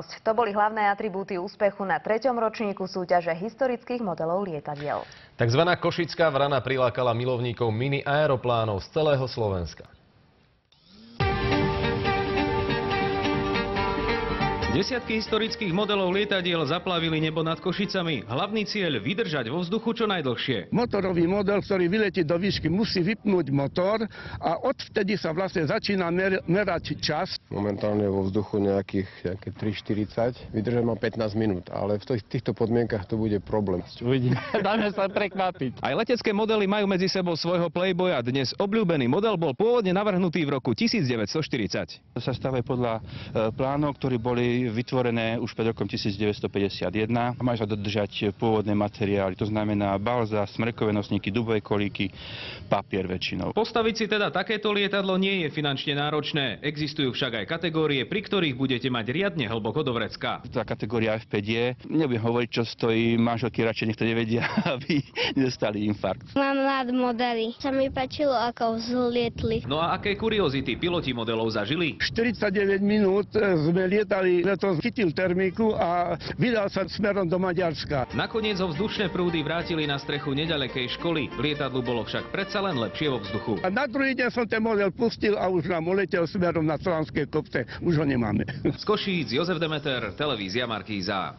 To boli hlavné atribúty úspechu na 3. ročníku súťaže historických modelov lietadiel. Takzvaná Košická vrana prilákala milovníkov mini aeroplánov z celého Slovenska. Desiatky historických modelov lietadiel zaplavili nebo nad Košicami. Hlavný cieľ – vydržať vo vzduchu čo najdlhšie. Motorový model, ktorý vyletí do výšky, musí vypnúť motor a odvtedy sa vlastne začína merať čas. Momentálne vo vzduchu nejaké 3,40, vydržať má 15 minút, ale v týchto podmienkach to bude problém. Uvidíme, dáme sa prekvapiť. Aj letecké modely majú medzi sebou svojho playboya. Dnes obľúbený model bol pôvodne navrhnutý v roku 1940. Sa stavajú podľa plánov, ktorí boli vytvorené už pred rokom 1951. Majú sa dodržať pôvodné materiály, to znamená balza, smrekové nosníky, dubové kolíky, papier väčšinou. Postaviť si teda takéto lietadlo nie je finančne náročné. Existujú však aj kategórie, pri ktorých budete mať riadne hlboko do vrecka. Tá kategória F5 je, nebudem hovoriť, čo stojí, manželky radšej nech to nevedia, aby nedostali infarkt. Mám rád modely. Sa mi páčilo, ako vzlietli. No a aké kuriozity piloti modelov zažili? 49 minút sme lietali, letos chytil termiku a vydal sa smerom do Maďarska. Nakoniec ho vzdušné prúdy vrátili na strechu neďalekej školy. Lietadlu bolo však predsa len lepšie vo vzduchu. A na druhý deň som ten model pustil a už nám uletel smerom na Slánske kopce. Už ho nemáme. Z Košíc Jozef Demeter, televízia Markíza.